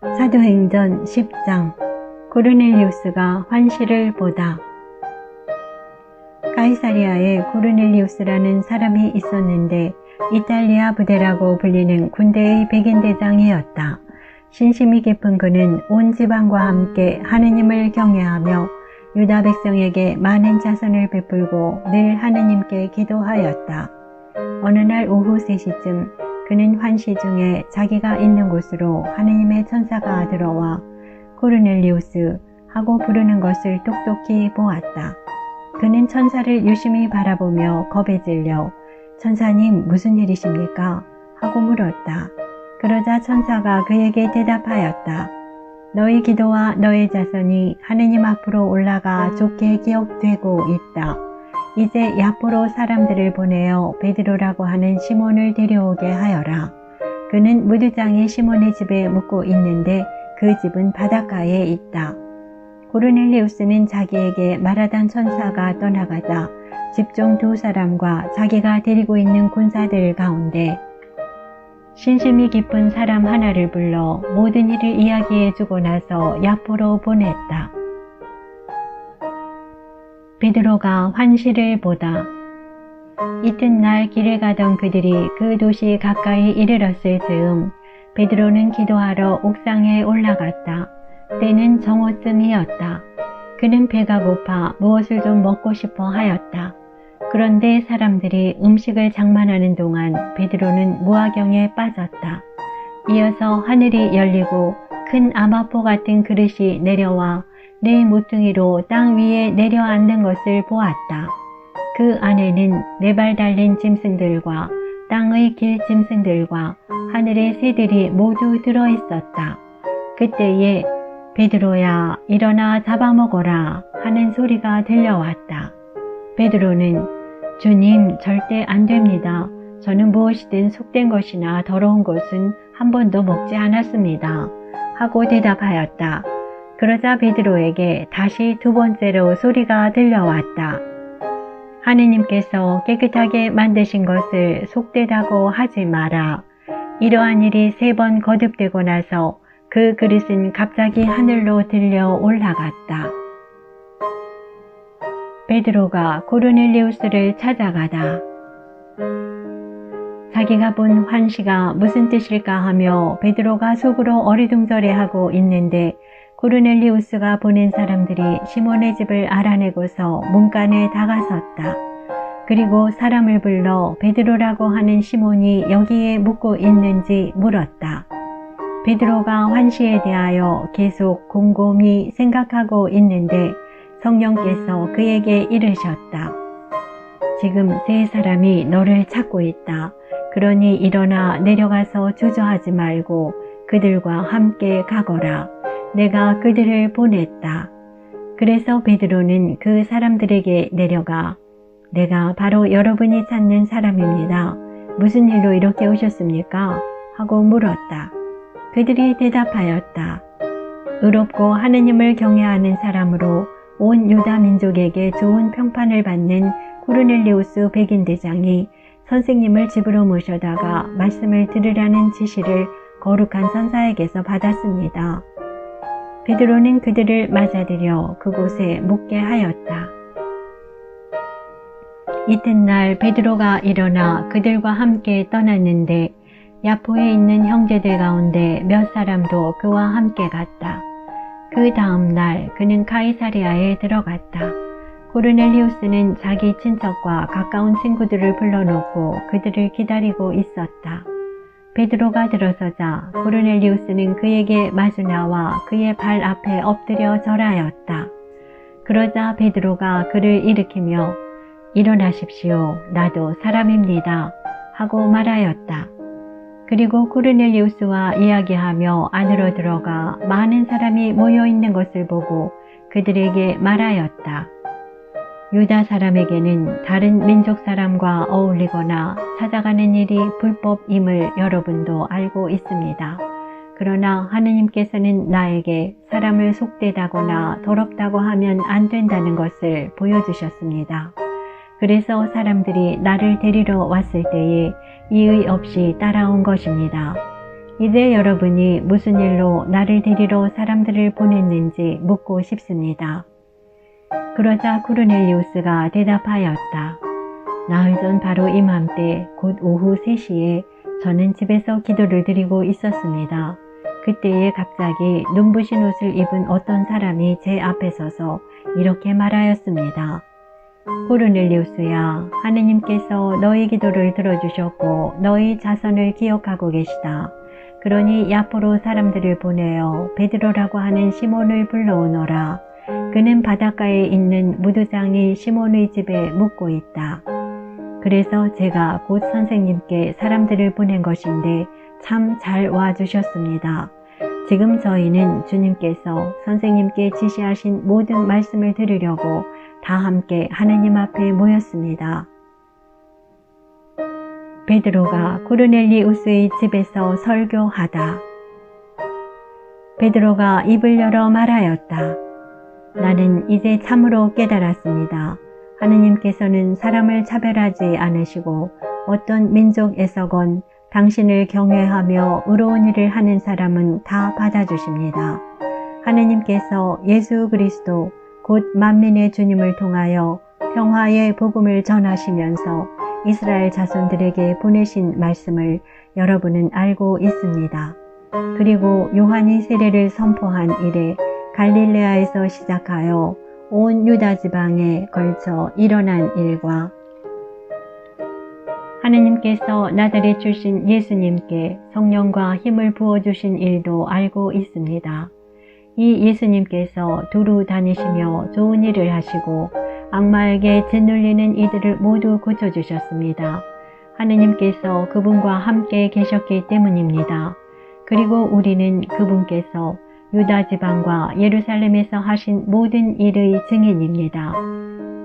사도행전 10장 고르넬리우스가 환시를 보다. 가이사리아에 고르넬리우스라는 사람이 있었는데 이탈리아 부대라고 불리는 군대의 백인대장이었다. 신심이 깊은 그는 온 지방과 함께 하느님을 경외하며 유다 백성에게 많은 자선을 베풀고 늘 하느님께 기도하였다. 어느 날 오후 3시쯤 그는 환시 중에 자기가 있는 곳으로 하느님의 천사가 들어와 고르넬리우스 하고 부르는 것을 똑똑히 보았다. 그는 천사를 유심히 바라보며 겁에 질려 천사님 무슨 일이십니까? 하고 물었다. 그러자 천사가 그에게 대답하였다. 너의 기도와 너의 자선이 하느님 앞으로 올라가 좋게 기억되고 있다. 이제 야포로 사람들을 보내어 베드로라고 하는 시몬을 데려오게 하여라. 그는 무두장이 시몬의 집에 묵고 있는데 그 집은 바닷가에 있다. 고르넬리우스는 자기에게 말하던 천사가 떠나가다 집종 2사람과 자기가 데리고 있는 군사들 가운데 신심이 깊은 사람 하나를 불러 모든 일을 이야기해 주고 나서 야포로 보냈다. 베드로가 환시를 보다. 이튿날 길을 가던 그들이 그 도시 가까이 이르렀을 즈음 베드로는 기도하러 옥상에 올라갔다. 때는 정오쯤이었다. 그는 배가 고파 무엇을 좀 먹고 싶어 하였다. 그런데 사람들이 음식을 장만하는 동안 베드로는 무화경에 빠졌다. 이어서 하늘이 열리고 큰 아마포 같은 그릇이 내려와 내 모퉁이로 땅 위에 내려앉는 것을 보았다. 그 안에는 4발 달린 짐승들과 땅의 길 짐승들과 하늘의 새들이 모두 들어있었다. 그때에 베드로야 일어나 잡아먹어라 하는 소리가 들려왔다. 베드로는 주님 절대 안 됩니다. 저는 무엇이든 속된 것이나 더러운 것은 한 번도 먹지 않았습니다. 하고 대답하였다. 그러자 베드로에게 다시 2번째로 소리가 들려왔다. 하느님께서 깨끗하게 만드신 것을 속되다고 하지 마라. 이러한 일이 3번 거듭되고 나서 그 그릇은 갑자기 하늘로 들려 올라갔다. 베드로가 고르넬리우스를 찾아가다. 자기가 본 환시가 무슨 뜻일까 하며 베드로가 속으로 어리둥절해하고 있는데 고르넬리우스가 보낸 사람들이 시몬의 집을 알아내고서 문간에 다가섰다. 그리고 사람을 불러 베드로라고 하는 시몬이 여기에 묵고 있는지 물었다. 베드로가 환시에 대하여 계속 곰곰이 생각하고 있는데 성령께서 그에게 이르셨다. 지금 3사람이 너를 찾고 있다. 그러니 일어나 내려가서 주저하지 말고 그들과 함께 가거라. 내가 그들을 보냈다. 그래서 베드로는 그 사람들에게 내려가 내가 바로 여러분이 찾는 사람입니다. 무슨 일로 이렇게 오셨습니까? 하고 물었다. 그들이 대답하였다. 의롭고 하느님을 경외하는 사람으로 온 유다 민족에게 좋은 평판을 받는 고르넬리우스 백인대장이 선생님을 집으로 모셔다가 말씀을 들으라는 지시를 거룩한 선사에게서 받았습니다. 베드로는 그들을 맞아들여 그곳에 묵게 하였다. 이튿날 베드로가 일어나 그들과 함께 떠났는데 야포에 있는 형제들 가운데 몇 사람도 그와 함께 갔다. 그 다음 날 그는 가이사리아에 들어갔다. 고르넬리우스는 자기 친척과 가까운 친구들을 불러놓고 그들을 기다리고 있었다. 베드로가 들어서자 고르넬리우스는 그에게 마주 나와 그의 발 앞에 엎드려 절하였다. 그러자 베드로가 그를 일으키며 일어나십시오. 나도 사람입니다. 하고 말하였다. 그리고 고르넬리우스와 이야기하며 안으로 들어가 많은 사람이 모여있는 것을 보고 그들에게 말하였다. 유다 사람에게는 다른 민족 사람과 어울리거나 찾아가는 일이 불법임을 여러분도 알고 있습니다. 그러나 하느님께서는 나에게 사람을 속되다거나 더럽다고 하면 안 된다는 것을 보여주셨습니다. 그래서 사람들이 나를 데리러 왔을 때에 이의 없이 따라온 것입니다. 이제 여러분이 무슨 일로 나를 데리러 사람들을 보냈는지 묻고 싶습니다. 그러자 코르넬리우스가 대답하였다. 나흘 전 바로 이맘때 곧 오후 3시에 저는 집에서 기도를 드리고 있었습니다. 그때에 갑자기 눈부신 옷을 입은 어떤 사람이 제 앞에 서서 이렇게 말하였습니다. 코르넬리우스야, 하느님께서 너희 기도를 들어주셨고 너희 자손을 기억하고 계시다. 그러니 야포로 사람들을 보내어 베드로라고 하는 시몬을 불러오너라. 그는 바닷가에 있는 무두장이 시몬의 집에 묵고 있다. 그래서 제가 곧 선생님께 사람들을 보낸 것인데 참 잘 와주셨습니다. 지금 저희는 주님께서 선생님께 지시하신 모든 말씀을 들으려고 다 함께 하느님 앞에 모였습니다. 베드로가 코르넬리우스의 집에서 설교하다. 베드로가 입을 열어 말하였다. 나는 이제 참으로 깨달았습니다. 하느님께서는 사람을 차별하지 않으시고 어떤 민족에서건 당신을 경외하며 의로운 일을 하는 사람은 다 받아주십니다. 하느님께서 예수 그리스도 곧 만민의 주님을 통하여 평화의 복음을 전하시면서 이스라엘 자손들에게 보내신 말씀을 여러분은 알고 있습니다. 그리고 요한이 세례를 선포한 이래 갈릴레아에서 시작하여 온 유다 지방에 걸쳐 일어난 일과 하느님께서 나자렛 출신 예수님께 성령과 힘을 부어주신 일도 알고 있습니다. 이 예수님께서 두루 다니시며 좋은 일을 하시고 악마에게 짓눌리는 이들을 모두 고쳐주셨습니다. 하느님께서 그분과 함께 계셨기 때문입니다. 그리고 우리는 그분께서 유다 지방과 예루살렘에서 하신 모든 일의 증인입니다.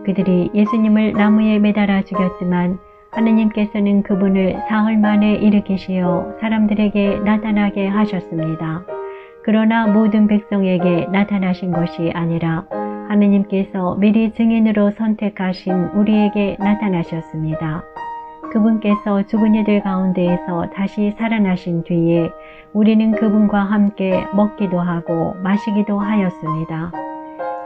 그들이 예수님을 나무에 매달아 죽였지만 하느님께서는 그분을 사흘 만에 일으키시어 사람들에게 나타나게 하셨습니다. 그러나 모든 백성에게 나타나신 것이 아니라 하느님께서 미리 증인으로 선택하신 우리에게 나타나셨습니다. 그분께서 죽은 이들 가운데에서 다시 살아나신 뒤에 우리는 그분과 함께 먹기도 하고 마시기도 하였습니다.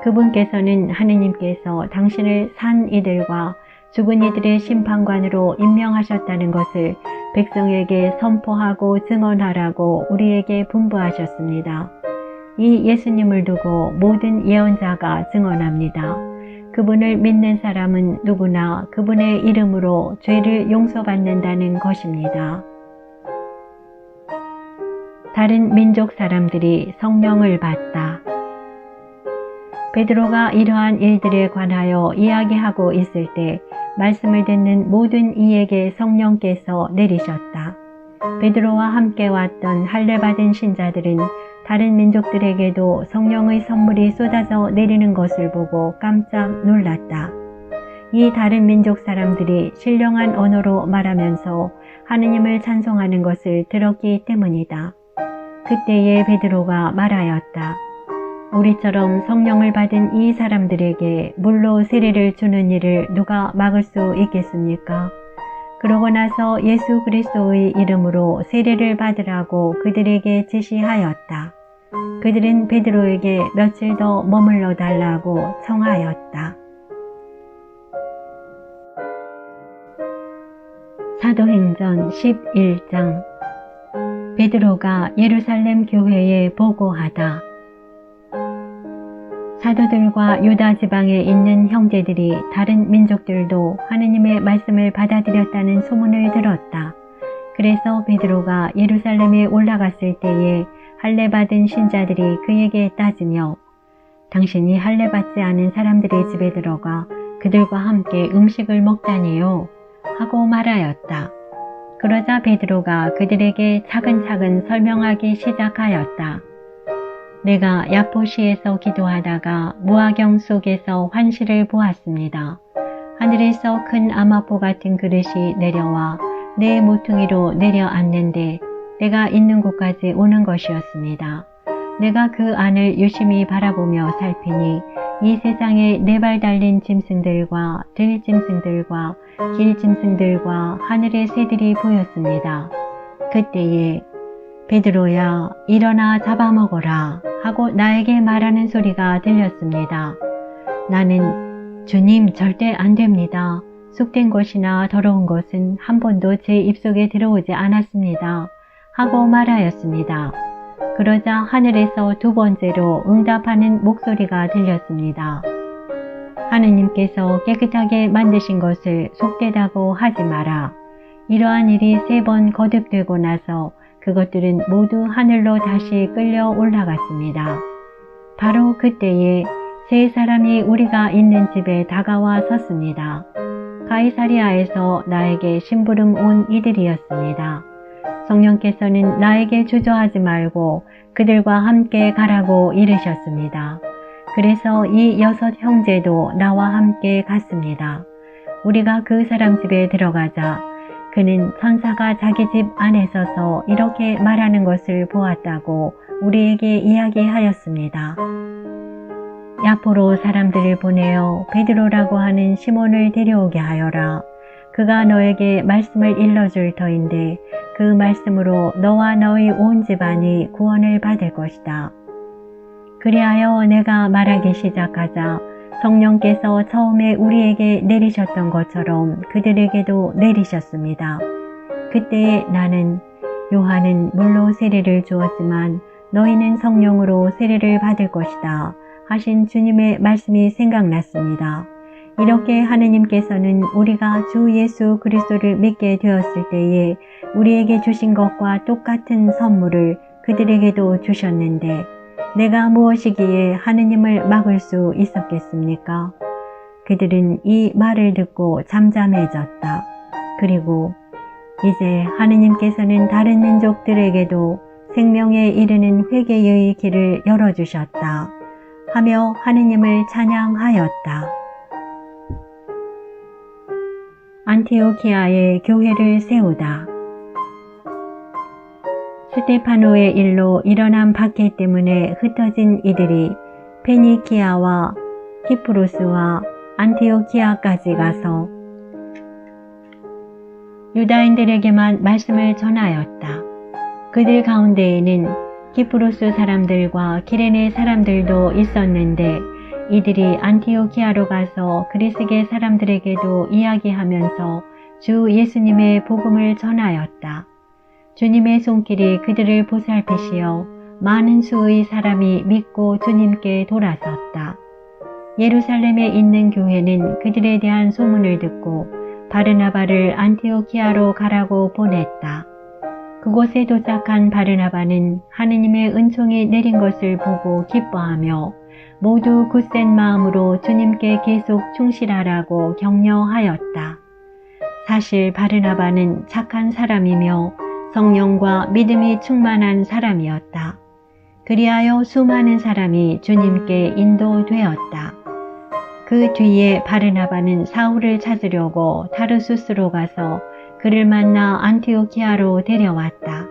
그분께서는 하느님께서 당신을 산 이들과 죽은 이들의 심판관으로 임명하셨다는 것을 백성에게 선포하고 증언하라고 우리에게 분부하셨습니다. 이 예수님을 두고 모든 예언자가 증언합니다. 그분을 믿는 사람은 누구나 그분의 이름으로 죄를 용서받는다는 것입니다. 다른 민족 사람들이 성령을 받다. 베드로가 이러한 일들에 관하여 이야기하고 있을 때 말씀을 듣는 모든 이에게 성령께서 내리셨다. 베드로와 함께 왔던 할례받은 신자들은 다른 민족들에게도 성령의 선물이 쏟아져 내리는 것을 보고 깜짝 놀랐다. 이 다른 민족 사람들이 신령한 언어로 말하면서 하느님을 찬송하는 것을 들었기 때문이다. 그때에 베드로가 말하였다. 우리처럼 성령을 받은 이 사람들에게 물로 세례를 주는 일을 누가 막을 수 있겠습니까? 그러고 나서 예수 그리스도의 이름으로 세례를 받으라고 그들에게 지시하였다. 그들은 베드로에게 며칠 더 머물러 달라고 청하였다. 사도행전 11장. 베드로가 예루살렘 교회에 보고하다. 사도들과 유다 지방에 있는 형제들이 다른 민족들도 하느님의 말씀을 받아들였다는 소문을 들었다. 그래서 베드로가 예루살렘에 올라갔을 때에 할례받은 신자들이 그에게 따지며 당신이 할례받지 않은 사람들의 집에 들어가 그들과 함께 음식을 먹다니요 하고 말하였다. 그러자 베드로가 그들에게 차근차근 설명하기 시작하였다. 내가 야포시에서 기도하다가 무화경 속에서 환시를 보았습니다. 하늘에서 큰 아마포 같은 그릇이 내려와 내 모퉁이로 내려앉는데 내가 있는 곳까지 오는 것이었습니다. 내가 그 안을 유심히 바라보며 살피니 이 세상에 4발 달린 짐승들과 들짐승들과 길짐승들과 하늘의 새들이 보였습니다. 그때에 베드로야, 일어나 잡아먹어라 하고 나에게 말하는 소리가 들렸습니다. 나는 주님 절대 안 됩니다. 쑥된 것이나 더러운 것은 한 번도 제 입속에 들어오지 않았습니다. 하고 말하였습니다. 그러자 하늘에서 두 번째로 응답하는 목소리가 들렸습니다. 하느님께서 깨끗하게 만드신 것을 속되다고 하지 마라. 이러한 일이 3번 거듭되고 나서 그것들은 모두 하늘로 다시 끌려 올라갔습니다. 바로 그때에 3사람이 우리가 있는 집에 다가와 섰습니다. 가이사리아에서 나에게 심부름 온 이들이었습니다. 성령께서는 나에게 주저하지 말고 그들과 함께 가라고 이르셨습니다. 그래서 이 6 형제도 나와 함께 갔습니다. 우리가 그 사람 집에 들어가자 그는 천사가 자기 집 안에 서서 이렇게 말하는 것을 보았다고 우리에게 이야기하였습니다. 야포로 사람들을 보내어 베드로라고 하는 시몬을 데려오게 하여라. 그가 너에게 말씀을 일러줄 터인데 그 말씀으로 너와 너희 온 집안이 구원을 받을 것이다. 그리하여 내가 말하기 시작하자 성령께서 처음에 우리에게 내리셨던 것처럼 그들에게도 내리셨습니다. 그때에 나는 요한은 물로 세례를 주었지만 너희는 성령으로 세례를 받을 것이다 하신 주님의 말씀이 생각났습니다. 이렇게 하느님께서는 우리가 주 예수 그리스도를 믿게 되었을 때에 우리에게 주신 것과 똑같은 선물을 그들에게도 주셨는데 내가 무엇이기에 하느님을 막을 수 있었겠습니까? 그들은 이 말을 듣고 잠잠해졌다. 그리고 이제 하느님께서는 다른 민족들에게도 생명에 이르는 회개의 길을 열어주셨다 하며 하느님을 찬양하였다. 안티오키아에 교회를 세우다. 스테파노의 일로 일어난 박해 때문에 흩어진 이들이 페니키아와 키프로스와 안티오키아까지 가서 유다인들에게만 말씀을 전하였다. 그들 가운데에는 키프로스 사람들과 기레네 사람들도 있었는데 이들이 안티오키아로 가서 그리스계 사람들에게도 이야기하면서 주 예수님의 복음을 전하였다. 주님의 손길이 그들을 보살피시어 많은 수의 사람이 믿고 주님께 돌아섰다. 예루살렘에 있는 교회는 그들에 대한 소문을 듣고 바르나바를 안티오키아로 가라고 보냈다. 그곳에 도착한 바르나바는 하느님의 은총이 내린 것을 보고 기뻐하며 모두 굳센 마음으로 주님께 계속 충실하라고 격려하였다. 사실 바르나바는 착한 사람이며 성령과 믿음이 충만한 사람이었다. 그리하여 수많은 사람이 주님께 인도되었다. 그 뒤에 바르나바는 사울을 찾으려고 타르수스로 가서 그를 만나 안티오키아로 데려왔다.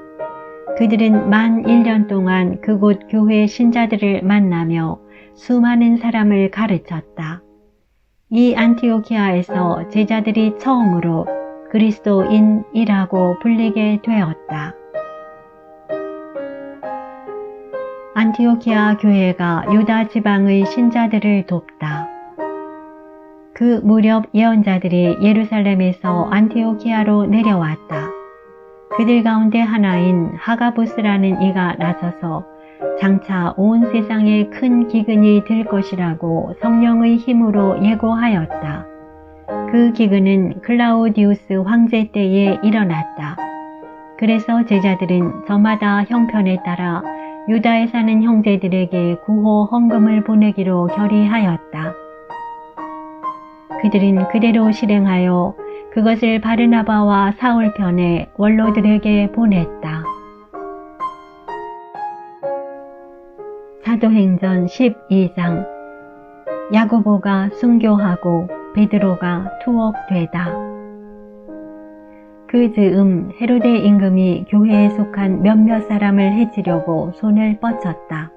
그들은 만 1년 동안 그곳 교회 신자들을 만나며 수많은 사람을 가르쳤다. 이 안티오키아에서 제자들이 처음으로 그리스도인이라고 불리게 되었다. 안티오키아 교회가 유다 지방의 신자들을 돕다. 그 무렵 예언자들이 예루살렘에서 안티오키아로 내려왔다. 그들 가운데 하나인 하가부스라는 이가 나서서 장차 온 세상에 큰 기근이 들 것이라고 성령의 힘으로 예고하였다. 그 기근은 클라우디우스 황제 때에 일어났다. 그래서 제자들은 저마다 형편에 따라 유다에 사는 형제들에게 구호 헌금을 보내기로 결의하였다. 그들은 그대로 실행하여 그것을 바르나바와 사울 편에 원로들에게 보냈다. 사도행전 12장. 야고보가 순교하고 베드로가 투옥되다. 그 즈음 헤로데 임금이 교회에 속한 몇몇 사람을 해치려고 손을 뻗쳤다.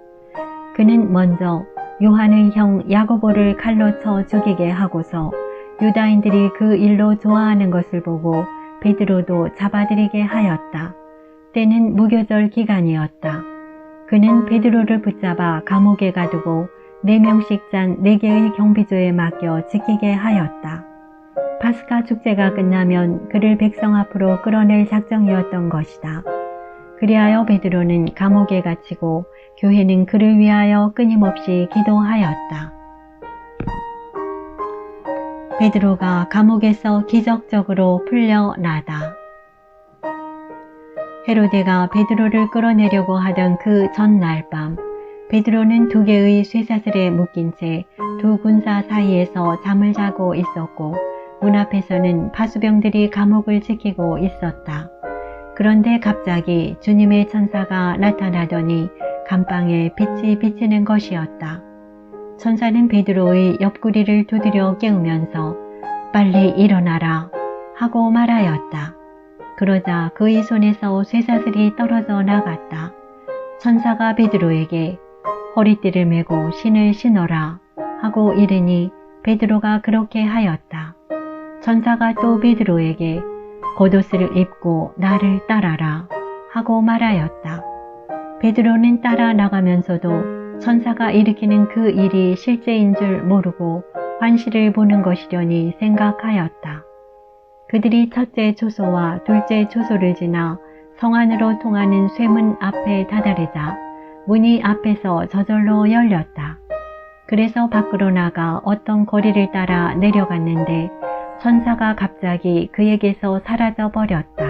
그는 먼저 요한의 형 야고보를 칼로 쳐 죽이게 하고서 유다인들이 그 일로 좋아하는 것을 보고 베드로도 잡아들이게 하였다. 때는 무교절 기간이었다. 그는 베드로를 붙잡아 감옥에 가두고 4명씩 짠 4개의 경비조에 맡겨 지키게 하였다. 파스카 축제가 끝나면 그를 백성 앞으로 끌어낼 작정이었던 것이다. 그리하여 베드로는 감옥에 갇히고 교회는 그를 위하여 끊임없이 기도하였다. 베드로가 감옥에서 기적적으로 풀려나다. 헤로데가 베드로를 끌어내려고 하던 그 전날 밤, 베드로는 2개의 쇠사슬에 묶인 채 2 군사 사이에서 잠을 자고 있었고 문 앞에서는 파수병들이 감옥을 지키고 있었다. 그런데 갑자기 주님의 천사가 나타나더니 감방에 빛이 비치는 것이었다. 천사는 베드로의 옆구리를 두드려 깨우면서 빨리 일어나라 하고 말하였다. 그러자 그의 손에서 쇠사슬이 떨어져 나갔다. 천사가 베드로에게 허리띠를 메고 신을 신어라 하고 이르니 베드로가 그렇게 하였다. 천사가 또 베드로에게 겉옷을 입고 나를 따라라 하고 말하였다. 베드로는 따라 나가면서도 천사가 일으키는 그 일이 실제인 줄 모르고 환시를 보는 것이려니 생각하였다. 그들이 첫째 초소와 둘째 초소를 지나 성 안으로 통하는 쇠문 앞에 다다르자 문이 앞에서 저절로 열렸다. 그래서 밖으로 나가 어떤 거리를 따라 내려갔는데 천사가 갑자기 그에게서 사라져 버렸다.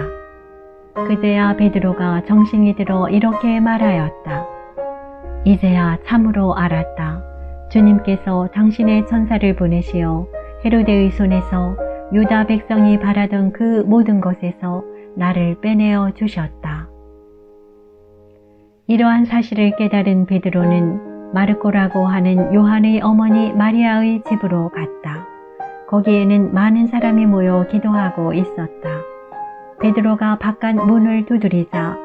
그제야 베드로가 정신이 들어 이렇게 말하였다. 이제야 참으로 알았다. 주님께서 당신의 천사를 보내시어 헤로데의 손에서 유다 백성이 바라던 그 모든 것에서 나를 빼내어 주셨다. 이러한 사실을 깨달은 베드로는 마르코라고 하는 요한의 어머니 마리아의 집으로 갔다. 거기에는 많은 사람이 모여 기도하고 있었다. 베드로가 바깥 문을 두드리자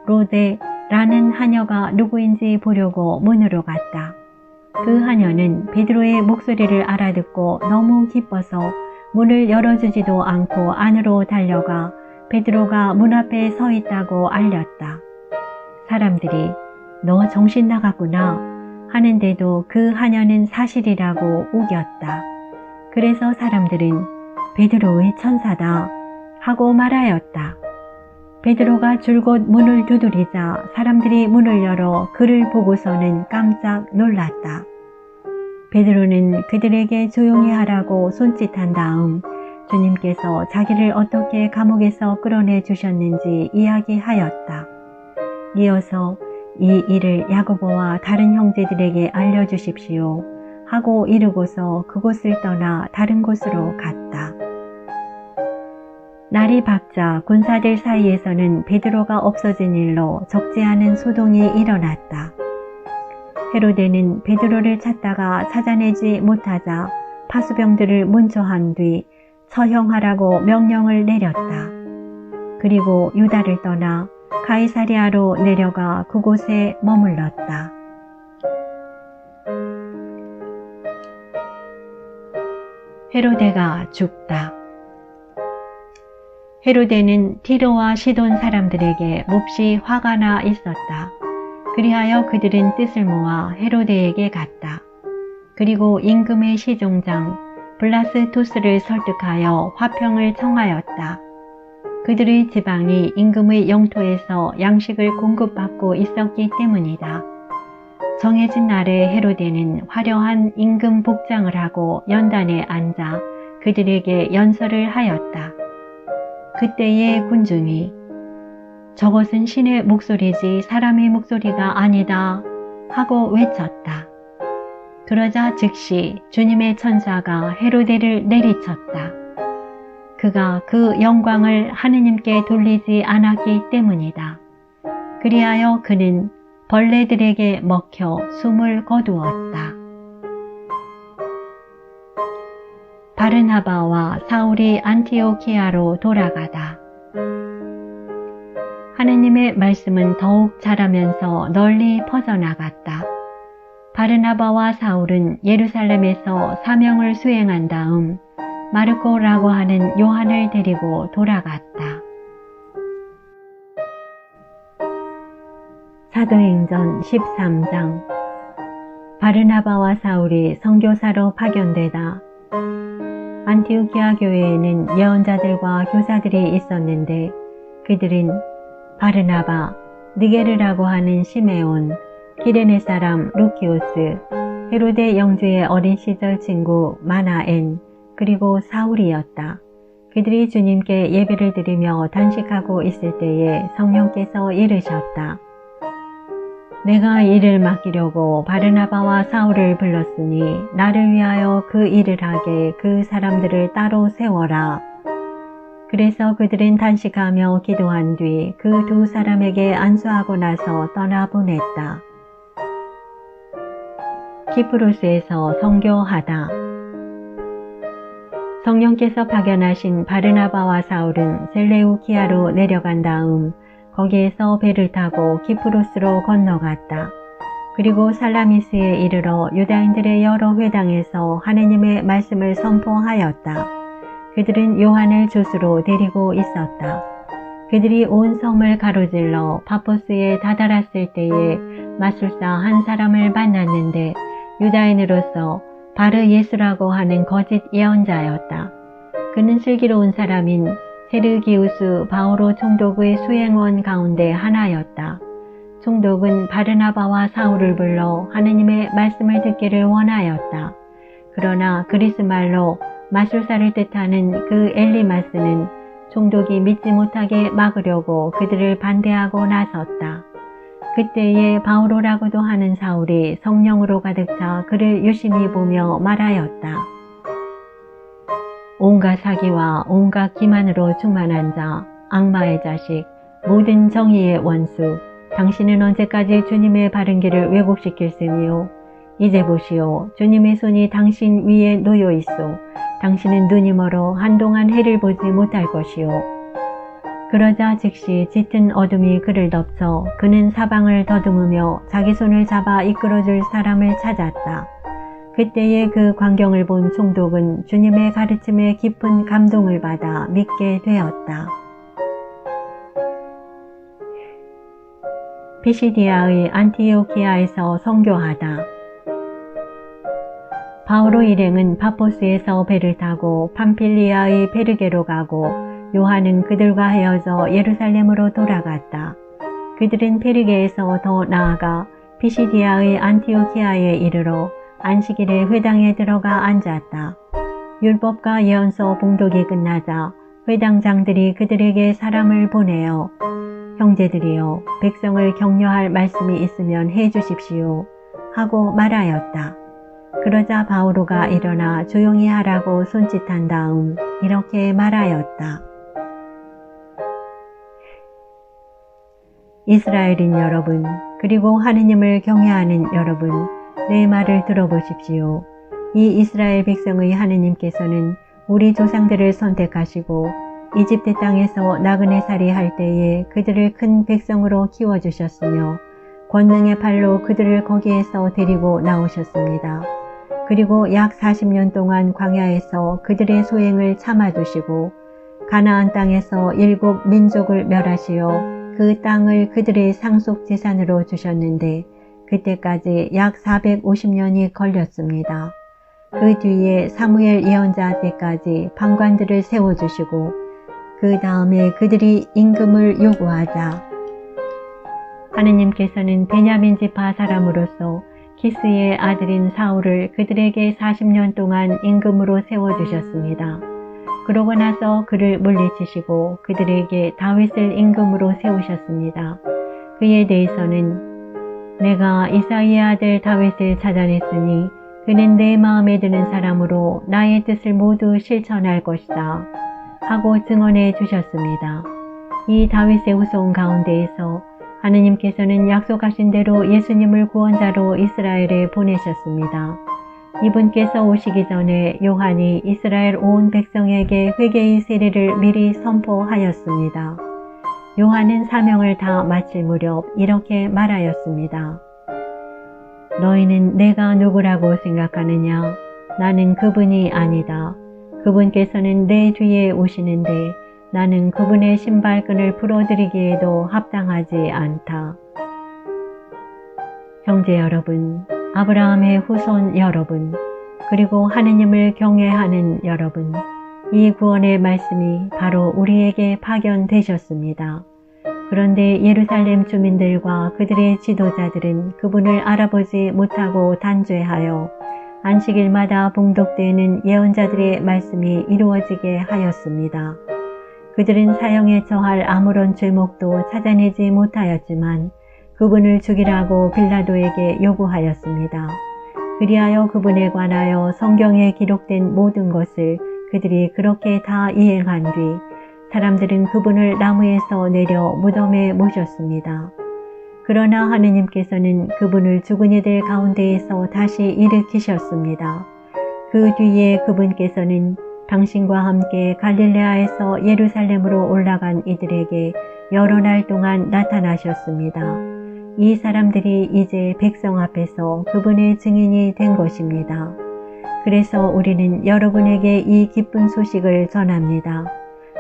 로데라는 하녀가 누구인지 보려고 문으로 갔다. 그 하녀는 베드로의 목소리를 알아듣고 너무 기뻐서 문을 열어주지도 않고 안으로 달려가 베드로가 문 앞에 서 있다고 알렸다. 사람들이 너 정신 나갔구나 하는데도 그 하녀는 사실이라고 우겼다. 그래서 사람들은 베드로의 천사다 하고 말하였다. 베드로가 줄곧 문을 두드리자 사람들이 문을 열어 그를 보고서는 깜짝 놀랐다. 베드로는 그들에게 조용히 하라고 손짓한 다음 주님께서 자기를 어떻게 감옥에서 끌어내 주셨는지 이야기하였다. 이어서 이 일을 야고보와 다른 형제들에게 알려주십시오 하고 이르고서 그곳을 떠나 다른 곳으로 갔다. 날이 밝자 군사들 사이에서는 베드로가 없어진 일로 적지 않은 소동이 일어났다. 헤로데는 베드로를 찾다가 찾아내지 못하자 파수병들을 문초한 뒤 처형하라고 명령을 내렸다. 그리고 유다를 떠나 가이사리아로 내려가 그곳에 머물렀다. 헤로데가 죽다. 헤로데는 티로와 시돈 사람들에게 몹시 화가 나 있었다. 그리하여 그들은 뜻을 모아 헤로데에게 갔다. 그리고 임금의 시종장 블라스토스를 설득하여 화평을 청하였다. 그들의 지방이 임금의 영토에서 양식을 공급받고 있었기 때문이다. 정해진 날에 헤로데는 화려한 임금 복장을 하고 연단에 앉아 그들에게 연설을 하였다. 그때의 군중이 저것은 신의 목소리지 사람의 목소리가 아니다 하고 외쳤다. 그러자 즉시 주님의 천사가 헤로데를 내리쳤다. 그가 그 영광을 하느님께 돌리지 않았기 때문이다. 그리하여 그는 벌레들에게 먹혀 숨을 거두었다. 바르나바와 사울이 안티오키아로 돌아가다. 하느님의 말씀은 더욱 자라면서 널리 퍼져나갔다. 바르나바와 사울은 예루살렘에서 사명을 수행한 다음 마르코라고 하는 요한을 데리고 돌아갔다. 사도행전 13장. 바르나바와 사울이 선교사로 파견되다. 안티오키아 교회에는 예언자들과 교사들이 있었는데 그들은 바르나바, 느게르라고 하는 시메온, 기레네 사람 루키오스, 헤로데 영주의 어린 시절 친구 마나엔, 그리고 사울이었다. 그들이 주님께 예배를 드리며 단식하고 있을 때에 성령께서 이르셨다. 내가 일을 맡기려고 바르나바와 사울을 불렀으니 나를 위하여 그 일을 하게 그 사람들을 따로 세워라. 그래서 그들은 단식하며 기도한 뒤 그 두 사람에게 안수하고 나서 떠나보냈다. 키프로스에서 선교하다. 성령께서 파견하신 바르나바와 사울은 셀레우키아로 내려간 다음 거기에서 배를 타고 키프로스로 건너갔다. 그리고 살라미스에 이르러 유다인들의 여러 회당에서 하느님의 말씀을 선포하였다. 그들은 요한을 조수로 데리고 있었다. 그들이 온 섬을 가로질러 파포스에 다다랐을 때에 마술사 한 사람을 만났는데 유다인으로서 바르 예수라고 하는 거짓 예언자였다. 그는 슬기로운 사람인 세르기우스 바오로 총독의 수행원 가운데 하나였다. 총독은 바르나바와 사울을 불러 하느님의 말씀을 듣기를 원하였다. 그러나 그리스 말로 마술사를 뜻하는 그 엘리마스는 총독이 믿지 못하게 막으려고 그들을 반대하고 나섰다. 그때에 바오로라고도 하는 사울이 성령으로 가득 차 그를 유심히 보며 말하였다. 온갖 사기와 온갖 기만으로 충만한 자, 악마의 자식, 모든 정의의 원수, 당신은 언제까지 주님의 바른 길을 왜곡시킬으며 이제 보시오, 주님의 손이 당신 위에 놓여 있소. 당신은 눈이 멀어 한동안 해를 보지 못할 것이오. 그러자 즉시 짙은 어둠이 그를 덮쳐 그는 사방을 더듬으며 자기 손을 잡아 이끌어줄 사람을 찾았다. 그때의 그 광경을 본 총독은 주님의 가르침에 깊은 감동을 받아 믿게 되었다. 피시디아의 안티오키아에서 선교하다. 바오로 일행은 파포스에서 배를 타고 팜필리아의 베르게로 가고 요한은 그들과 헤어져 예루살렘으로 돌아갔다. 그들은 베르게에서 더 나아가 피시디아의 안티오키아에 이르러 안식일에 회당에 들어가 앉았다. 율법과 예언서 봉독이 끝나자 회당장들이 그들에게 사람을 보내어 형제들이여, 백성을 격려할 말씀이 있으면 해주십시오 하고 말하였다. 그러자 바오로가 일어나 조용히 하라고 손짓한 다음 이렇게 말하였다. 이스라엘인 여러분, 그리고 하느님을 경외하는 여러분, 내 말을 들어보십시오. 이 이스라엘 백성의 하느님께서는 우리 조상들을 선택하시고 이집트 땅에서 나그네살이 할 때에 그들을 큰 백성으로 키워주셨으며 권능의 팔로 그들을 거기에서 데리고 나오셨습니다. 그리고 약 40년 동안 광야에서 그들의 소행을 참아주시고 가나안 땅에서 7 민족을 멸하시어 그 땅을 그들의 상속 재산으로 주셨는데 그때까지 약 450년이 걸렸습니다. 그 뒤에 사무엘 예언자 때까지 판관들을 세워주시고 그 다음에 그들이 임금을 요구하자 하느님께서는 베냐민 지파 사람으로서 키스의 아들인 사울을 그들에게 40년 동안 임금으로 세워주셨습니다. 그러고 나서 그를 물리치시고 그들에게 다윗을 임금으로 세우셨습니다. 그에 대해서는 내가 이사이의 아들 다윗을 찾아냈으니 그는 내 마음에 드는 사람으로 나의 뜻을 모두 실천할 것이다 하고 증언해 주셨습니다. 이 다윗의 후손 가운데에서 하느님께서는 약속하신 대로 예수님을 구원자로 이스라엘에 보내셨습니다. 이분께서 오시기 전에 요한이 이스라엘 온 백성에게 회개의 세례를 미리 선포하였습니다. 요한은 사명을 다 마칠 무렵 이렇게 말하였습니다. 너희는 내가 누구라고 생각하느냐? 나는 그분이 아니다. 그분께서는 내 뒤에 오시는데 나는 그분의 신발끈을 풀어드리기에도 합당하지 않다. 형제 여러분, 아브라함의 후손 여러분, 그리고 하느님을 경외하는 여러분, 이 구원의 말씀이 바로 우리에게 파견되셨습니다. 그런데 예루살렘 주민들과 그들의 지도자들은 그분을 알아보지 못하고 단죄하여 안식일마다 봉독되는 예언자들의 말씀이 이루어지게 하였습니다. 그들은 사형에 처할 아무런 죄목도 찾아내지 못하였지만 그분을 죽이라고 빌라도에게 요구하였습니다. 그리하여 그분에 관하여 성경에 기록된 모든 것을 그들이 그렇게 다 이행한 뒤 사람들은 그분을 나무에서 내려 무덤에 모셨습니다. 그러나 하느님께서는 그분을 죽은 이들 가운데에서 다시 일으키셨습니다. 그 뒤에 그분께서는 당신과 함께 갈릴레아에서 예루살렘으로 올라간 이들에게 여러 날 동안 나타나셨습니다. 이 사람들이 이제 백성 앞에서 그분의 증인이 된 것입니다. 그래서 우리는 여러분에게 이 기쁜 소식을 전합니다.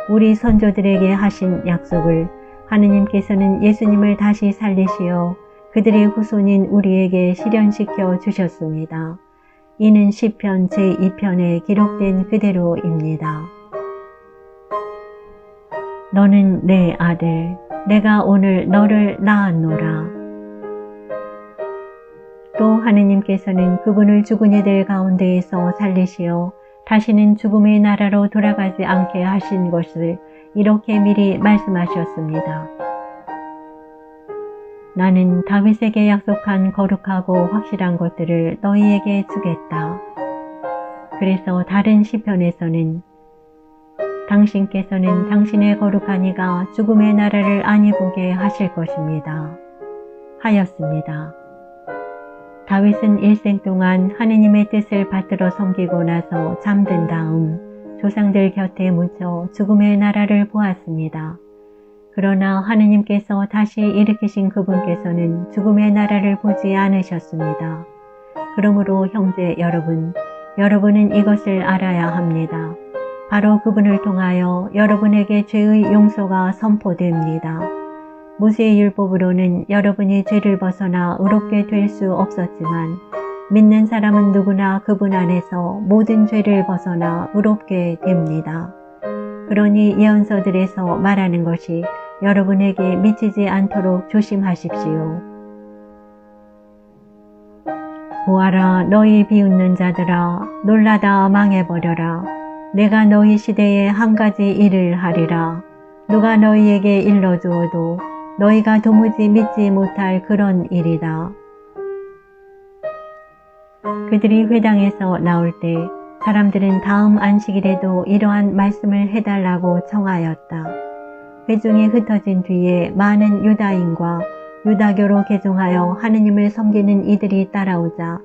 우리 선조들에게 하신 약속을 하느님께서는 예수님을 다시 살리시어 그들의 후손인 우리에게 실현시켜 주셨습니다. 이는 시편 제2편에 기록된 그대로입니다. 너는 내 아들, 내가 오늘 너를 낳았노라. 또 하느님께서는 그분을 죽은 이들 가운데에서 살리시어 다시는 죽음의 나라로 돌아가지 않게 하신 것을 이렇게 미리 말씀하셨습니다. 나는 다윗에게 약속한 거룩하고 확실한 것들을 너희에게 주겠다. 그래서 다른 시편에서는 당신께서는 당신의 거룩한 이가 죽음의 나라를 아니 보게 하실 것입니다. 하였습니다. 다윗은 일생 동안 하느님의 뜻을 받들어 섬기고 나서 잠든 다음 조상들 곁에 묻혀 죽음의 나라를 보았습니다. 그러나 하느님께서 다시 일으키신 그분께서는 죽음의 나라를 보지 않으셨습니다. 그러므로 형제 여러분, 여러분은 이것을 알아야 합니다. 바로 그분을 통하여 여러분에게 죄의 용서가 선포됩니다. 모세의 율법으로는 여러분이 죄를 벗어나 의롭게 될 수 없었지만 믿는 사람은 누구나 그분 안에서 모든 죄를 벗어나 의롭게 됩니다. 그러니 예언서들에서 말하는 것이 여러분에게 미치지 않도록 조심하십시오. 보아라, 너희 비웃는 자들아, 놀라다 망해버려라. 내가 너희 시대에 한 가지 일을 하리라. 누가 너희에게 일러주어도 너희가 도무지 믿지 못할 그런 일이다. 그들이 회당에서 나올 때 사람들은 다음 안식일에도 이러한 말씀을 해달라고 청하였다. 회중이 흩어진 뒤에 많은 유다인과 유다교로 개종하여 하느님을 섬기는 이들이 따라오자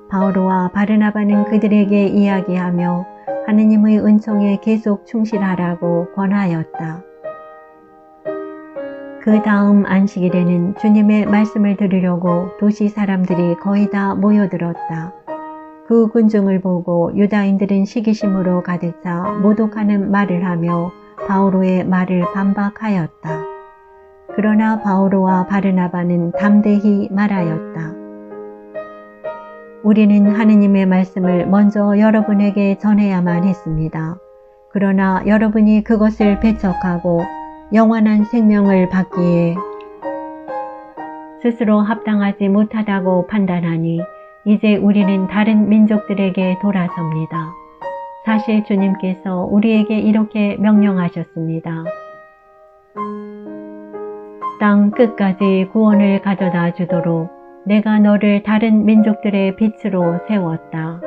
바오로와 바르나바는 그들에게 이야기하며 하느님의 은총에 계속 충실하라고 권하였다. 그 다음 안식일에는 주님의 말씀을 들으려고 도시 사람들이 거의 다 모여들었다. 그 군중을 보고 유다인들은 시기심으로 가득 차 모독하는 말을 하며 바오로의 말을 반박하였다. 그러나 바오로와 바르나바는 담대히 말하였다. 우리는 하느님의 말씀을 먼저 여러분에게 전해야만 했습니다. 그러나 여러분이 그것을 배척하고 영원한 생명을 받기에 스스로 합당하지 못하다고 판단하니 이제 우리는 다른 민족들에게 돌아섭니다. 사실 주님께서 우리에게 이렇게 명령하셨습니다. 땅 끝까지 구원을 가져다 주도록 내가 너를 다른 민족들의 빛으로 세웠다.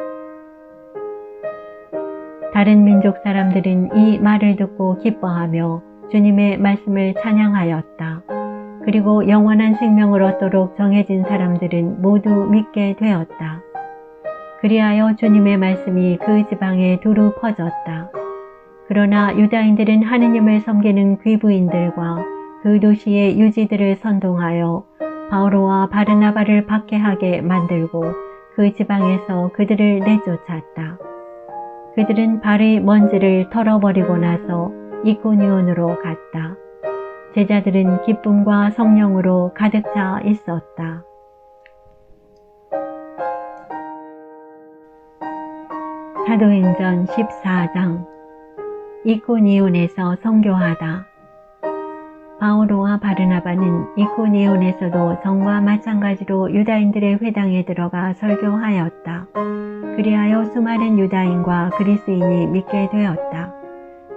다른 민족 사람들은 이 말을 듣고 기뻐하며 주님의 말씀을 찬양하였다. 그리고 영원한 생명을 얻도록 정해진 사람들은 모두 믿게 되었다. 그리하여 주님의 말씀이 그 지방에 두루 퍼졌다. 그러나 유다인들은 하느님을 섬기는 귀부인들과 그 도시의 유지들을 선동하여 바오로와 바르나바를 박해하게 만들고 그 지방에서 그들을 내쫓았다. 그들은 발의 먼지를 털어버리고 나서 이코니온으로 갔다. 제자들은 기쁨과 성령으로 가득 차 있었다. 사도행전 14장 이코니온에서 선교하다. 바오로와 바르나바는 이코니온에서도 전과 마찬가지로 유다인들의 회당에 들어가 설교하였다. 그리하여 수많은 유다인과 그리스인이 믿게 되었다.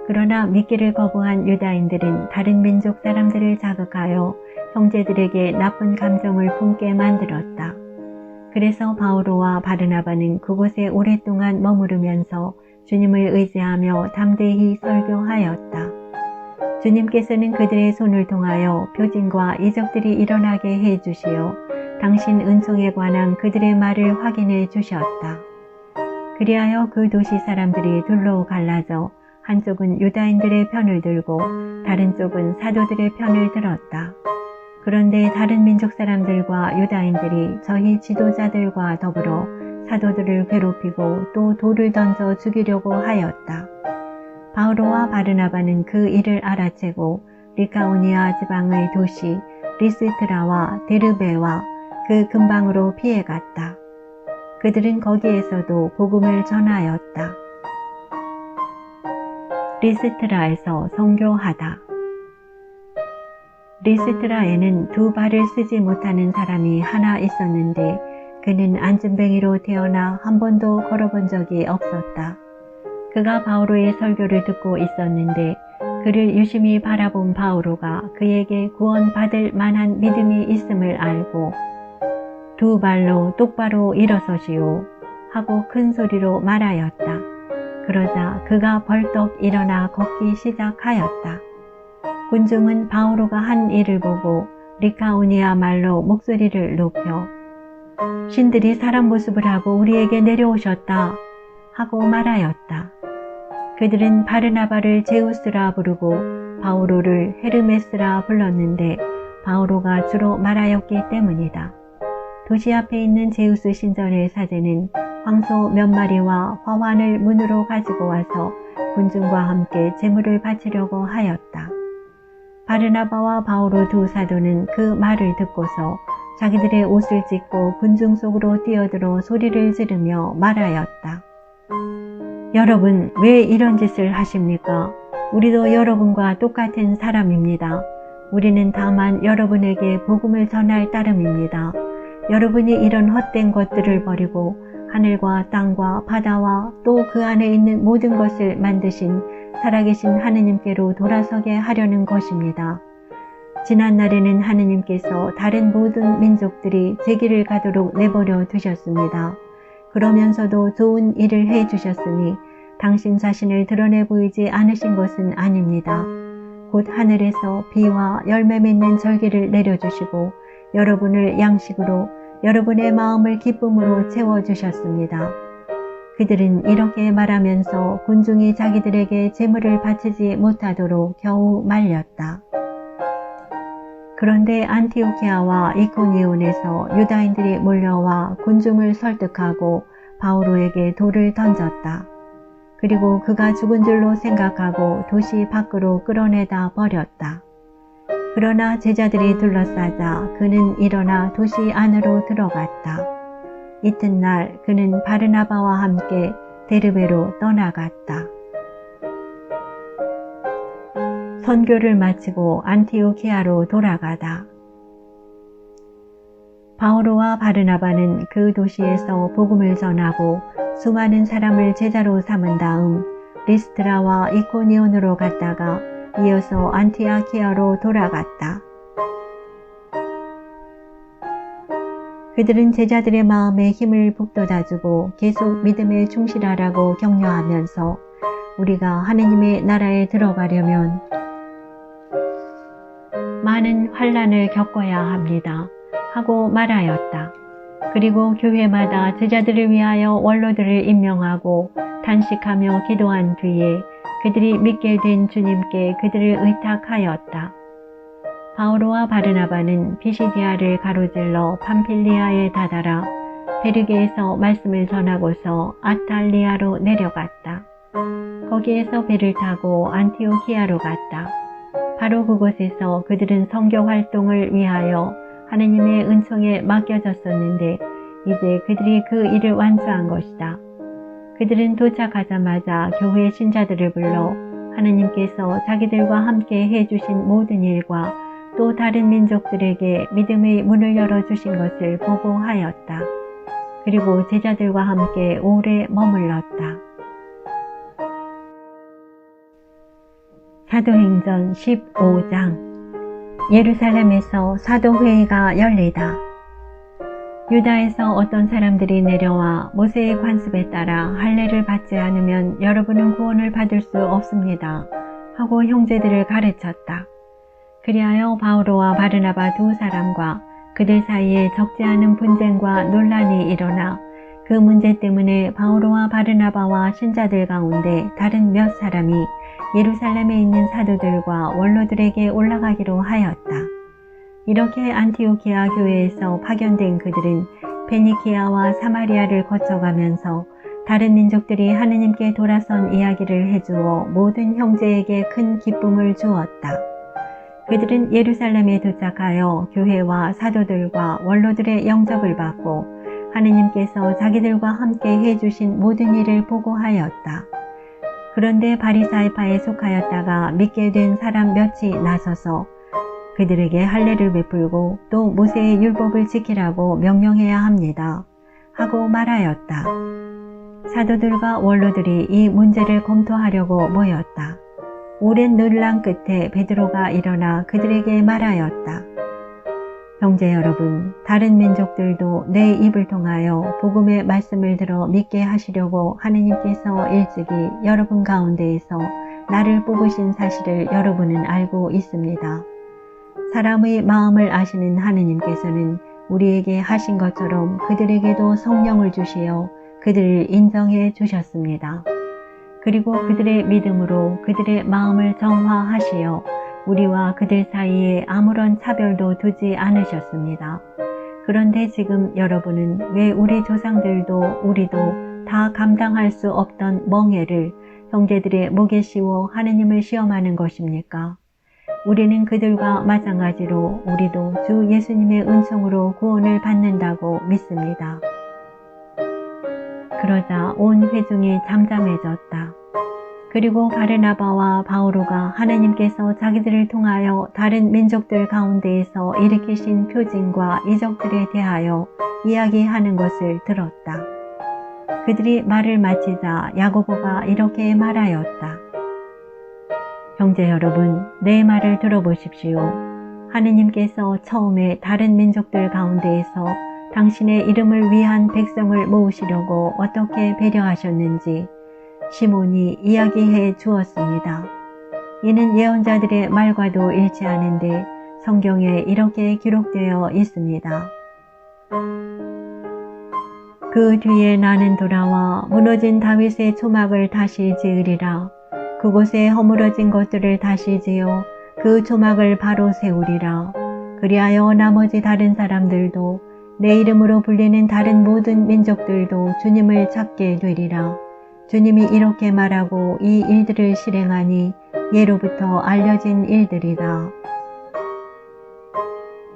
그러나 믿기를 거부한 유다인들은 다른 민족 사람들을 자극하여 형제들에게 나쁜 감정을 품게 만들었다. 그래서 바오로와 바르나바는 그곳에 오랫동안 머무르면서 주님을 의지하며 담대히 설교하였다. 주님께서는 그들의 손을 통하여 표징과 이적들이 일어나게 해주시어 당신 은총에 관한 그들의 말을 확인해 주셨다. 그리하여 그 도시 사람들이 둘로 갈라져 한쪽은 유다인들의 편을 들고 다른 쪽은 사도들의 편을 들었다. 그런데 다른 민족 사람들과 유다인들이 저희 지도자들과 더불어 사도들을 괴롭히고 또 돌을 던져 죽이려고 하였다. 바오로와 바르나바는 그 일을 알아채고 리카오니아 지방의 도시 리스트라와 데르베와 그 근방으로 피해갔다. 그들은 거기에서도 복음을 전하였다. 리스트라에서 선교하다. 리스트라에는 두 발을 쓰지 못하는 사람이 하나 있었는데 그는 안진뱅이로 태어나 한 번도 걸어본 적이 없었다. 그가 바오로의 설교를 듣고 있었는데 그를 유심히 바라본 바오로가 그에게 구원받을 만한 믿음이 있음을 알고 두 발로 똑바로 일어서시오 하고 큰 소리로 말하였다. 그러자 그가 벌떡 일어나 걷기 시작하였다. 군중은 바오로가 한 일을 보고 리카오니아 말로 목소리를 높여 신들이 사람 모습을 하고 우리에게 내려오셨다 하고 말하였다. 그들은 바르나바를 제우스라 부르고 바오로를 헤르메스라 불렀는데 바오로가 주로 말하였기 때문이다. 도시 앞에 있는 제우스 신전의 사제는 황소 몇 마리와 화환을 문으로 가지고 와서 군중과 함께 제물을 바치려고 하였다. 바르나바와 바오로 두 사도는 그 말을 듣고서 자기들의 옷을 찢고 군중 속으로 뛰어들어 소리를 지르며 말하였다. 여러분, 왜 이런 짓을 하십니까? 우리도 여러분과 똑같은 사람입니다. 우리는 다만 여러분에게 복음을 전할 따름입니다. 여러분이 이런 헛된 것들을 버리고 하늘과 땅과 바다와 또 그 안에 있는 모든 것을 만드신 살아계신 하느님께로 돌아서게 하려는 것입니다. 지난날에는 하느님께서 다른 모든 민족들이 제 길을 가도록 내버려 두셨습니다. 그러면서도 좋은 일을 해주셨으니 당신 자신을 드러내 보이지 않으신 것은 아닙니다. 곧 하늘에서 비와 열매 맺는 절기를 내려주시고 여러분을 양식으로 여러분의 마음을 기쁨으로 채워주셨습니다. 그들은 이렇게 말하면서 군중이 자기들에게 제물을 바치지 못하도록 겨우 말렸다. 그런데 안티오키아와 이코니온에서 유다인들이 몰려와 군중을 설득하고 바오로에게 돌을 던졌다. 그리고 그가 죽은 줄로 생각하고 도시 밖으로 끌어내다 버렸다. 그러나 제자들이 둘러싸자 그는 일어나 도시 안으로 들어갔다. 이튿날 그는 바르나바와 함께 데르베로 떠나갔다. 선교를 마치고 안티오키아로 돌아가다. 바오로와 바르나바는 그 도시에서 복음을 전하고 수많은 사람을 제자로 삼은 다음 리스트라와 이코니온으로 갔다가 이어서 안티오키아로 돌아갔다. 그들은 제자들의 마음에 힘을 북돋아주고 계속 믿음에 충실하라고 격려하면서 우리가 하느님의 나라에 들어가려면 많은 환난을 겪어야 합니다 하고 말하였다. 그리고 교회마다 제자들을 위하여 원로들을 임명하고 단식하며 기도한 뒤에 그들이 믿게 된 주님께 그들을 의탁하였다. 바오로와 바르나바는 피시디아를 가로질러 팜필리아에 다다라 베르게에서 말씀을 전하고서 아탈리아로 내려갔다. 거기에서 배를 타고 안티오키아로 갔다. 바로 그곳에서 그들은 선교 활동을 위하여 하느님의 은총에 맡겨졌었는데 이제 그들이 그 일을 완수한 것이다. 그들은 도착하자마자 교회 신자들을 불러 하느님께서 자기들과 함께 해주신 모든 일과 또 다른 민족들에게 믿음의 문을 열어주신 것을 보고하였다. 그리고 제자들과 함께 오래 머물렀다. 사도행전 15장. 예루살렘에서 사도회의가 열리다. 유다에서 어떤 사람들이 내려와 모세의 관습에 따라 할례를 받지 않으면 여러분은 구원을 받을 수 없습니다 하고 형제들을 가르쳤다. 그리하여 바오로와 바르나바 두 사람과 그들 사이에 적지 않은 분쟁과 논란이 일어나 그 문제 때문에 바오로와 바르나바와 신자들 가운데 다른 몇 사람이 예루살렘에 있는 사도들과 원로들에게 올라가기로 하였다. 이렇게 안티오키아 교회에서 파견된 그들은 베니키아와 사마리아를 거쳐가면서 다른 민족들이 하느님께 돌아선 이야기를 해주어 모든 형제에게 큰 기쁨을 주었다. 그들은 예루살렘에 도착하여 교회와 사도들과 원로들의 영접을 받고 하느님께서 자기들과 함께 해주신 모든 일을 보고하였다. 그런데 바리사이파에 속하였다가 믿게 된 사람 몇이 나서서 그들에게 할례를 베풀고 또 모세의 율법을 지키라고 명령해야 합니다 하고 말하였다. 사도들과 원로들이 이 문제를 검토하려고 모였다. 오랜 논란 끝에 베드로가 일어나 그들에게 말하였다. 형제 여러분, 다른 민족들도 내 입을 통하여 복음의 말씀을 들어 믿게 하시려고 하느님께서 일찍이 여러분 가운데에서 나를 뽑으신 사실을 여러분은 알고 있습니다. 사람의 마음을 아시는 하느님께서는 우리에게 하신 것처럼 그들에게도 성령을 주시어 그들을 인정해 주셨습니다. 그리고 그들의 믿음으로 그들의 마음을 정화하시어 우리와 그들 사이에 아무런 차별도 두지 않으셨습니다. 그런데 지금 여러분은 왜 우리 조상들도 우리도 다 감당할 수 없던 멍해를 형제들의 목에 씌워 하느님을 시험하는 것입니까? 우리는 그들과 마찬가지로 우리도 주 예수님의 은총으로 구원을 받는다고 믿습니다. 그러자 온 회중이 잠잠해졌다. 그리고 바르나바와 바오로가 하느님께서 자기들을 통하여 다른 민족들 가운데에서 일으키신 표징과 이적들에 대하여 이야기하는 것을 들었다. 그들이 말을 마치자 야고보가 이렇게 말하였다. 형제 여러분, 내 말을 들어보십시오. 하느님께서 처음에 다른 민족들 가운데에서 당신의 이름을 위한 백성을 모으시려고 어떻게 배려하셨는지 시몬이 이야기해 주었습니다. 이는 예언자들의 말과도 일치하는데 성경에 이렇게 기록되어 있습니다. 그 뒤에 나는 돌아와 무너진 다윗의 초막을 다시 지으리라. 그곳에 허물어진 것들을 다시 지어 그 초막을 바로 세우리라. 그리하여 나머지 다른 사람들도 내 이름으로 불리는 다른 모든 민족들도 주님을 찾게 되리라. 주님이 이렇게 말하고 이 일들을 실행하니 예로부터 알려진 일들이다.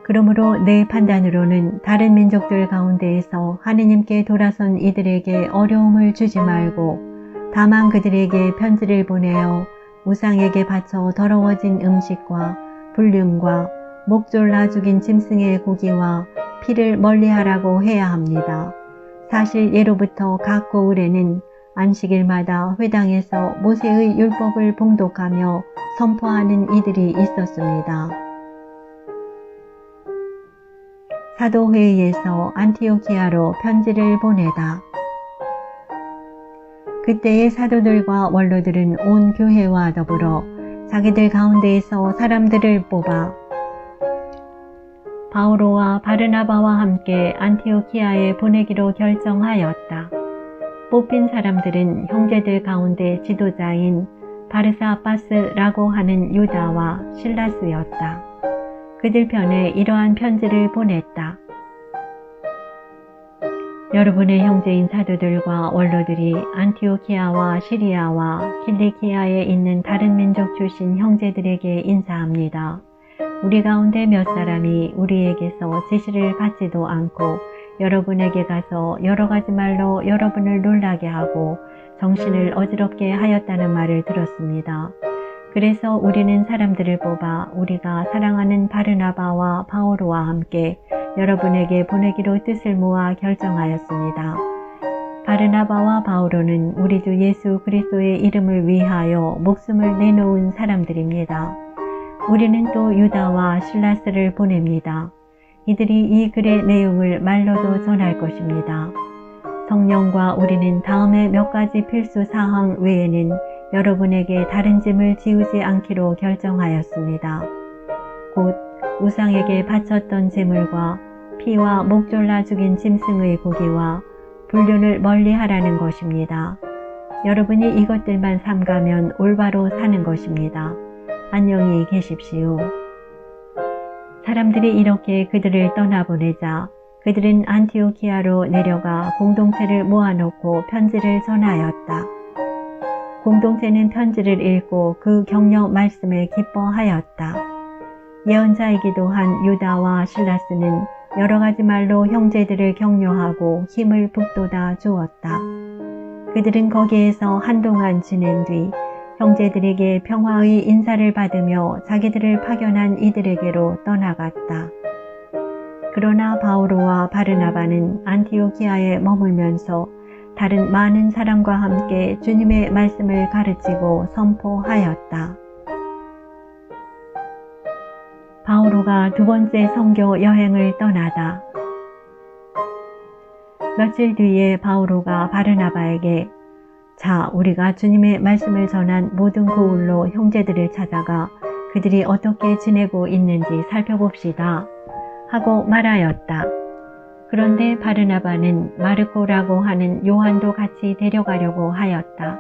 그러므로 내 판단으로는 다른 민족들 가운데에서 하느님께 돌아선 이들에게 어려움을 주지 말고 다만 그들에게 편지를 보내어 우상에게 바쳐 더러워진 음식과 불륜과 목졸라 죽인 짐승의 고기와 피를 멀리하라고 해야 합니다. 사실 예로부터 각 고을에는 안식일마다 회당에서 모세의 율법을 봉독하며 선포하는 이들이 있었습니다. 사도회의에서 안티오키아로 편지를 보내다. 그때의 사도들과 원로들은 온 교회와 더불어 자기들 가운데에서 사람들을 뽑아 바오로와 바르나바와 함께 안티오키아에 보내기로 결정하였다. 뽑힌 사람들은 형제들 가운데 지도자인 바르사바스라고 하는 유다와 실라스였다. 그들 편에 이러한 편지를 보냈다. 여러분의 형제인 사도들과 원로들이 안티오키아와 시리아와 킬리키아에 있는 다른 민족 출신 형제들에게 인사합니다. 우리 가운데 몇 사람이 우리에게서 지시를 받지도 않고 여러분에게 가서 여러 가지 말로 여러분을 놀라게 하고 정신을 어지럽게 하였다는 말을 들었습니다. 그래서 우리는 사람들을 뽑아 우리가 사랑하는 바르나바와 바오로와 함께 여러분에게 보내기로 뜻을 모아 결정하였습니다. 바르나바와 바오로는 우리 주 예수 그리스도의 이름을 위하여 목숨을 내놓은 사람들입니다. 우리는 또 유다와 실라스를 보냅니다. 이들이 이 글의 내용을 말로도 전할 것입니다. 성령과 우리는 다음에 몇 가지 필수 사항 외에는 여러분에게 다른 짐을 지우지 않기로 결정하였습니다. 곧 우상에게 바쳤던 제물과 피와 목 졸라 죽인 짐승의 고기와 불륜을 멀리하라는 것입니다. 여러분이 이것들만 삼가면 올바로 사는 것입니다. 안녕히 계십시오. 사람들이 이렇게 그들을 떠나보내자 그들은 안티오키아로 내려가 공동체를 모아놓고 편지를 전하였다. 공동체는 편지를 읽고 그 격려 말씀에 기뻐하였다. 예언자이기도 한 유다와 실라스는 여러 가지 말로 형제들을 격려하고 힘을 북돋아 주었다. 그들은 거기에서 한동안 지낸 뒤 형제들에게 평화의 인사를 받으며 자기들을 파견한 이들에게로 떠나갔다. 그러나 바오로와 바르나바는 안티오키아에 머물면서 다른 많은 사람과 함께 주님의 말씀을 가르치고 선포하였다. 바오로가 두 번째 선교 여행을 떠나다. 며칠 뒤에 바오로가 바르나바에게 자, 우리가 주님의 말씀을 전한 모든 고을로 형제들을 찾아가 그들이 어떻게 지내고 있는지 살펴봅시다 하고 말하였다. 그런데 바르나바는 마르코라고 하는 요한도 같이 데려가려고 하였다.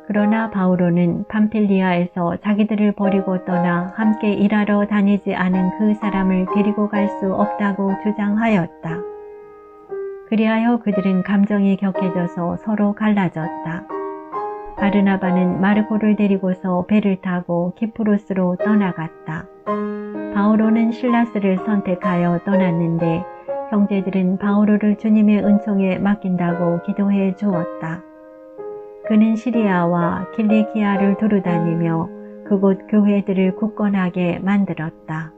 그러나 바오로는 팜필리아에서 자기들을 버리고 떠나 함께 일하러 다니지 않은 그 사람을 데리고 갈 수 없다고 주장하였다. 그리하여 그들은 감정이 격해져서 서로 갈라졌다. 바르나바는 마르코를 데리고서 배를 타고 키프로스로 떠나갔다. 바오로는 실라스를 선택하여 떠났는데 형제들은 바오로를 주님의 은총에 맡긴다고 기도해 주었다. 그는 시리아와 킬리키아를 두루다니며 그곳 교회들을 굳건하게 만들었다.